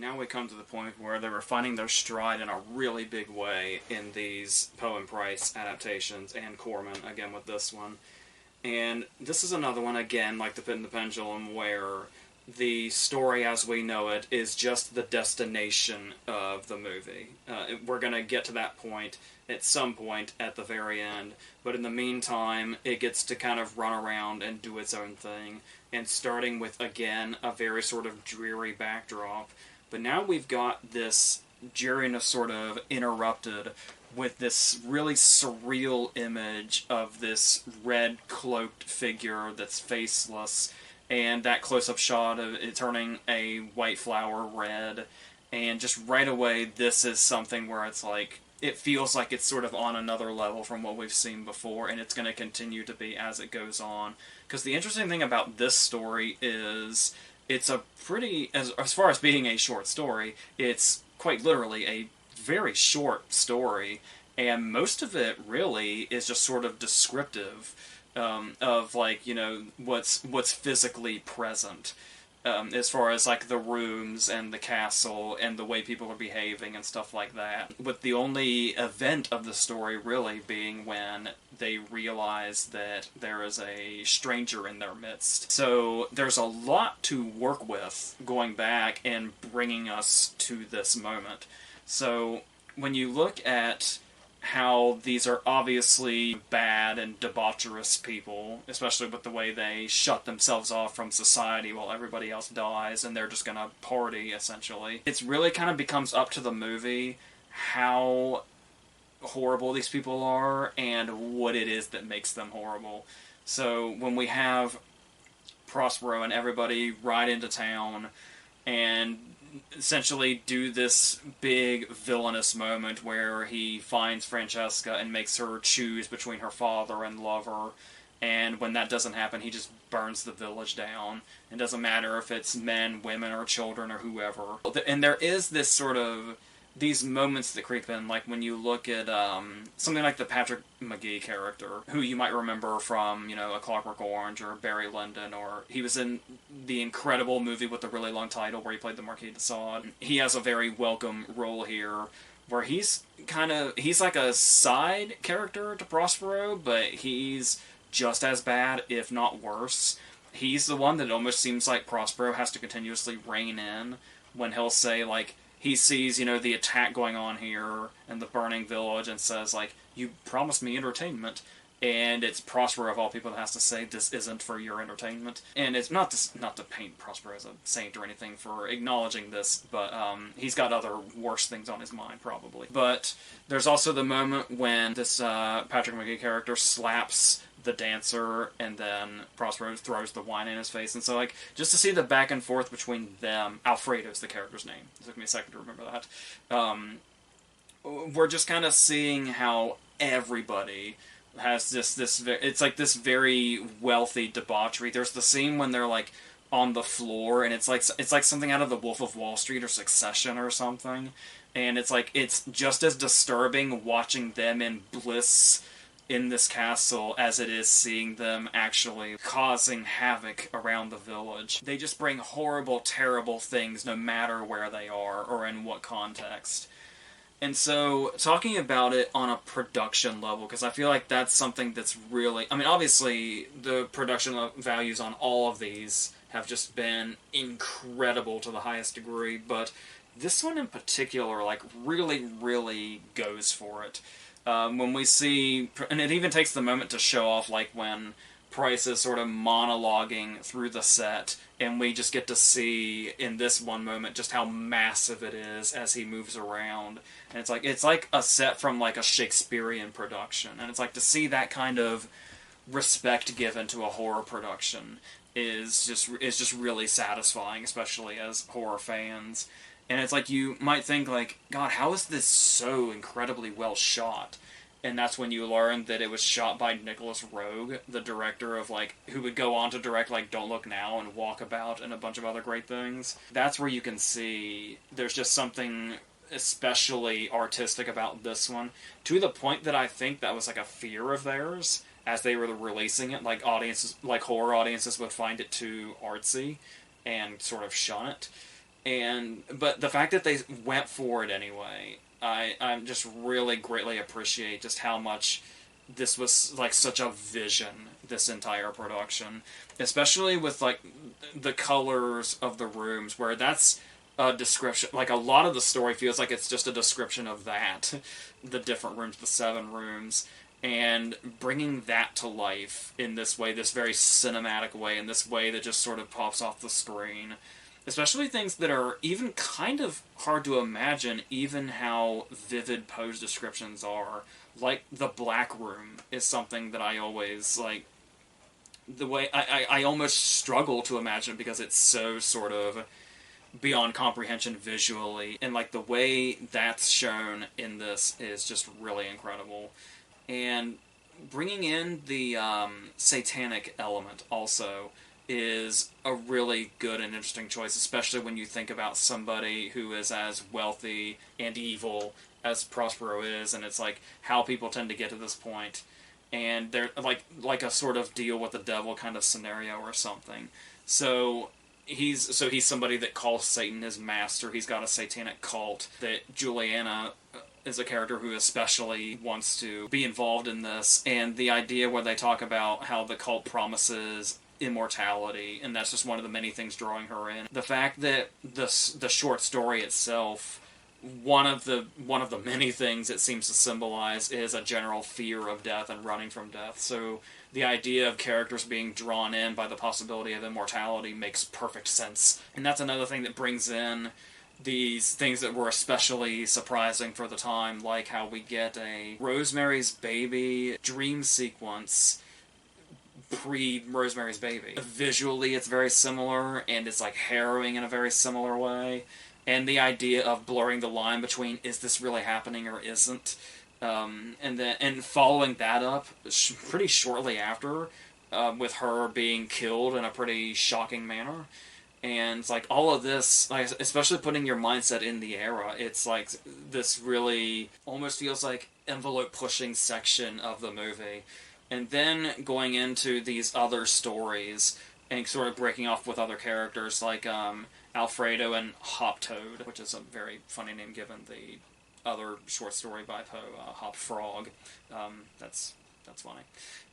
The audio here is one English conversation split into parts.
now we come to the point where they were finding their stride in a really big way in these Poe and Price adaptations, and Corman, again with this one. And this is another one, again, like The Pit and the Pendulum, where the story as we know it is just the destination of the movie. We're going to get to that point at some point at the very end, but in the meantime, it gets to kind of run around and do its own thing, and starting with, again, a very sort of dreary backdrop. But now we've got this dreariness sort of interrupted with this really surreal image of this red-cloaked figure that's faceless, and that close-up shot of it turning a white flower red, and just right away this is something where it's like, it feels like it's sort of on another level from what we've seen before, and it's going to continue to be as it goes on. Because the interesting thing about this story is it's a pretty, as far as being a short story, it's quite literally a very short story, and most of it really is just sort of descriptive of, like, you know, what's physically present. As far as, like, the rooms and the castle and the way people are behaving and stuff like that. With the only event of the story really being when they realize that there is a stranger in their midst. So there's a lot to work with going back and bringing us to this moment. So when you look at how these are obviously bad and debaucherous people, especially with the way they shut themselves off from society while everybody else dies, and they're just gonna party, essentially. It's really kind of becomes up to the movie how horrible these people are and what it is that makes them horrible. So when we have Prospero and everybody ride into town and essentially do this big villainous moment where he finds Francesca and makes her choose between her father and lover, and when that doesn't happen, he just burns the village down. It doesn't matter if it's men, women, or children, or whoever. And there is this sort of, these moments that creep in, like when you look at something like the Patrick McGee character, who you might remember from, you know, A Clockwork Orange or Barry Lyndon, or he was in the incredible movie with the really long title where he played the Marquis de Sade. He has a very welcome role here, where he's like a side character to Prospero, but he's just as bad, if not worse. He's the one that almost seems like Prospero has to continuously rein in when he'll say, like, he sees, you know, the attack going on here and the burning village and says, like, you promised me entertainment. And it's Prospero, of all people, that has to say, this isn't for your entertainment. And it's not to paint Prospero as a saint or anything for acknowledging this, but he's got other worse things on his mind, probably. But there's also the moment when this Patrick McGee character slaps the dancer, and then Prospero throws the wine in his face. And so, like, just to see the back and forth between them, Alfredo's the character's name. It took me a second to remember that. We're just kind of seeing how everybody has it's like this very wealthy debauchery. There's the scene when they're, like, on the floor, and it's like something out of The Wolf of Wall Street or Succession or something. And it's like, it's just as disturbing watching them in bliss in this castle as it is seeing them actually causing havoc around the village. They just bring horrible, terrible things no matter where they are or in what context. And so, talking about it on a production level, because I feel like that's something that's really, I mean, obviously, the production values on all of these have just been incredible to the highest degree, but this one in particular, like, really, really goes for it. When we see, and it even takes the moment to show off, like, when Price is sort of monologuing through the set, and we just get to see, in this one moment, just how massive it is as he moves around. And it's like a set from, like, a Shakespearean production, and it's like, to see that kind of respect given to a horror production is just really satisfying, especially as horror fans. And it's like, you might think, like, God, how is this so incredibly well shot? And that's when you learn that it was shot by Nicholas Roeg, the director of, like, who would go on to direct, like, Don't Look Now and Walkabout and a bunch of other great things. That's where you can see there's just something especially artistic about this one, to the point that I think that was, like, a fear of theirs as they were releasing it. Like, audiences, like horror audiences would find it too artsy and sort of shun it. But the fact that they went for it anyway, I just really greatly appreciate just how much this was like such a vision, this entire production, especially with like the colors of the rooms, where that's a description. Like a lot of the story feels like it's just a description of that, the different rooms, the 7 rooms, and bringing that to life in this way, this very cinematic way, in this way that just sort of pops off the screen. Especially things that are even kind of hard to imagine, even how vivid Poe's descriptions are. Like, the Black Room is something that I always, like, the way, I almost struggle to imagine it because it's so sort of beyond comprehension visually. And, like, the way that's shown in this is just really incredible. And bringing in the satanic element also is a really good and interesting choice, especially when you think about somebody who is as wealthy and evil as Prospero is, and it's like how people tend to get to this point, and they're like a sort of deal with the devil kind of scenario or something. So he's somebody that calls Satan his master. He's got a satanic cult that Juliana is a character who especially wants to be involved in this, and the idea where they talk about how the cult promises immortality, and that's just one of the many things drawing her in. The fact that the short story itself, one of the many things it seems to symbolize is a general fear of death and running from death. So the idea of characters being drawn in by the possibility of immortality makes perfect sense. And that's another thing that brings in these things that were especially surprising for the time, like how we get a Rosemary's Baby dream sequence pre-Rosemary's Baby. Visually, it's very similar, and it's like harrowing in a very similar way. And the idea of blurring the line between is this really happening or isn't, and following that up pretty shortly after, with her being killed in a pretty shocking manner. And it's like all of this, like especially putting your mindset in the era, it's like this really almost feels like envelope pushing section of the movie. And then going into these other stories and sort of breaking off with other characters like Alfredo and Hop Toad, which is a very funny name given the other short story by Poe, Hop Frog. That's funny.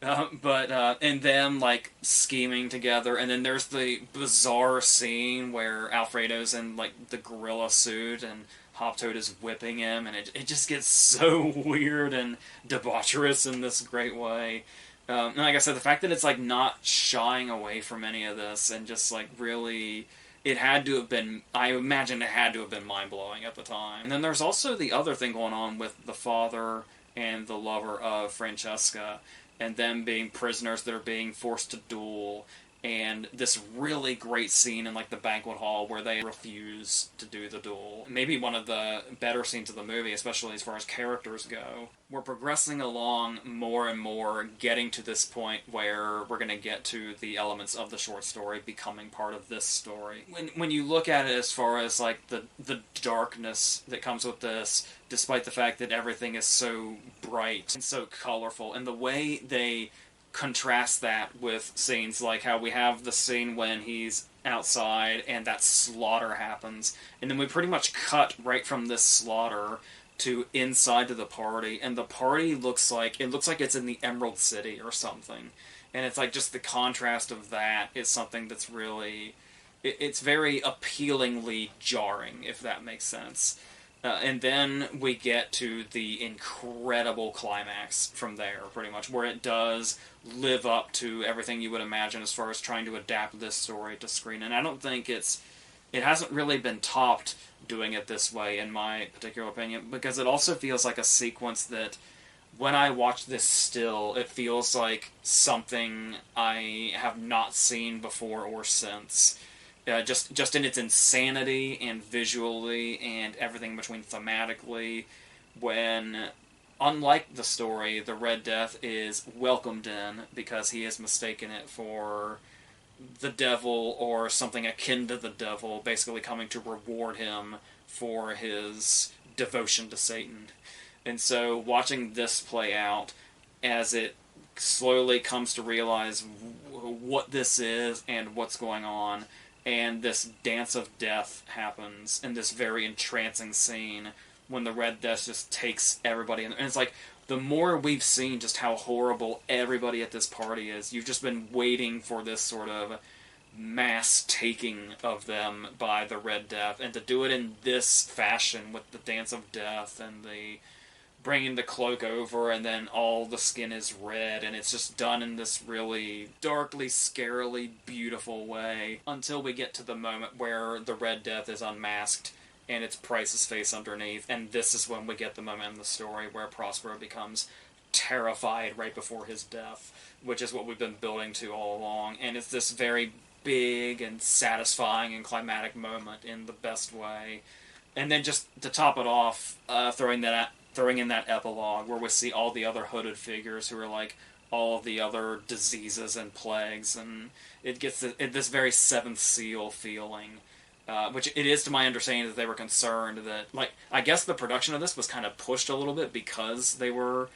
And them like scheming together, and then there's the bizarre scene where Alfredo's in like the gorilla suit and Hop Toad is whipping him, and it just gets so weird and debaucherous in this great way. And like I said, the fact that it's like not shying away from any of this, and just like really, it had to have been, I imagine it had to have been mind-blowing at the time. And then there's also the other thing going on with the father and the lover of Francesca, and them being prisoners that are being forced to duel, and this really great scene in like the banquet hall where they refuse to do the duel. Maybe one of the better scenes of the movie, especially as far as characters go. We're progressing along more and more, getting to this point where we're going to get to the elements of the short story becoming part of this story. When you look at it as far as like the darkness that comes with this, despite the fact that everything is so bright and so colorful, and the way they contrast that with scenes like how we have the scene when he's outside and that slaughter happens, and then we pretty much cut right from this slaughter to inside to the party, and the party looks like it's in the Emerald City or something, and it's like just the contrast of that is something that's really, it's very appealingly jarring, if that makes sense. And then we get to the incredible climax from there, pretty much, where it does live up to everything you would imagine as far as trying to adapt this story to screen. And I don't think it hasn't really been topped doing it this way, in my particular opinion, because it also feels like a sequence that, when I watch this still, it feels like something I have not seen before or since. Just in its insanity and visually and everything between thematically, when, unlike the story, the Red Death is welcomed in because he has mistaken it for the devil or something akin to the devil, basically coming to reward him for his devotion to Satan. And so watching this play out as it slowly comes to realize what this is and what's going on, and this dance of death happens in this very entrancing scene when the Red Death just takes everybody in. And it's like, the more we've seen just how horrible everybody at this party is, you've just been waiting for this sort of mass taking of them by the Red Death, and to do it in this fashion with the dance of death and the bringing the cloak over, and then all the skin is red, and it's just done in this really darkly, scarily beautiful way, until we get to the moment where the Red Death is unmasked and it's Price's face underneath, and this is when we get the moment in the story where Prospero becomes terrified right before his death, which is what we've been building to all along, and it's this very big and satisfying and climatic moment in the best way. And then just to top it off, throwing in that epilogue where we see all the other hooded figures who are like all of the other diseases and plagues, and it gets this very Seventh Seal feeling, which it is to my understanding that they were concerned that, like, I guess the production of this was kind of pushed a little bit because they were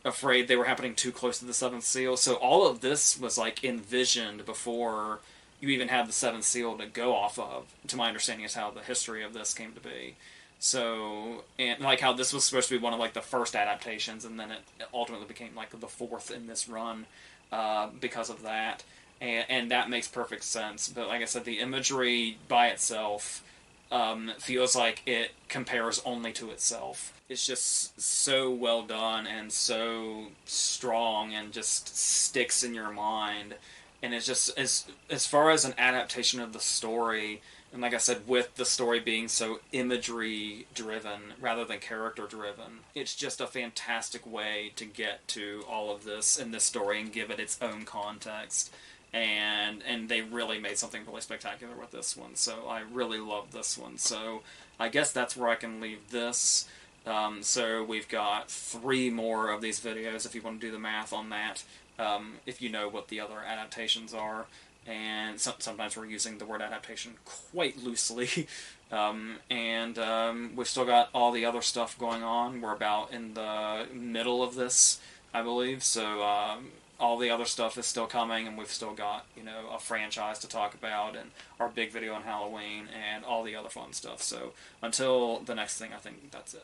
afraid they were happening too close to the Seventh Seal. So all of this was like envisioned before you even had the Seventh Seal to go off of, to my understanding, is how the history of this came to be. So, and like how this was supposed to be one of like the first adaptations, and then it ultimately became like the fourth in this run because of that. And that makes perfect sense. But like I said, the imagery by itself feels like it compares only to itself. It's just so well done and so strong and just sticks in your mind. And it's just, as far as an adaptation of the story, and like I said, with the story being so imagery-driven rather than character-driven, it's just a fantastic way to get to all of this in this story and give it its own context. And they really made something really spectacular with this one, so I really love this one. So I guess that's where I can leave this. So we've got 3 more of these videos if you want to do the math on that, if you know what the other adaptations are. And sometimes we're using the word adaptation quite loosely. We've still got all the other stuff going on. We're about in the middle of this, I believe, so all the other stuff is still coming, and we've still got, a franchise to talk about, and our big video on Halloween, and all the other fun stuff. So until the next thing, I think that's it.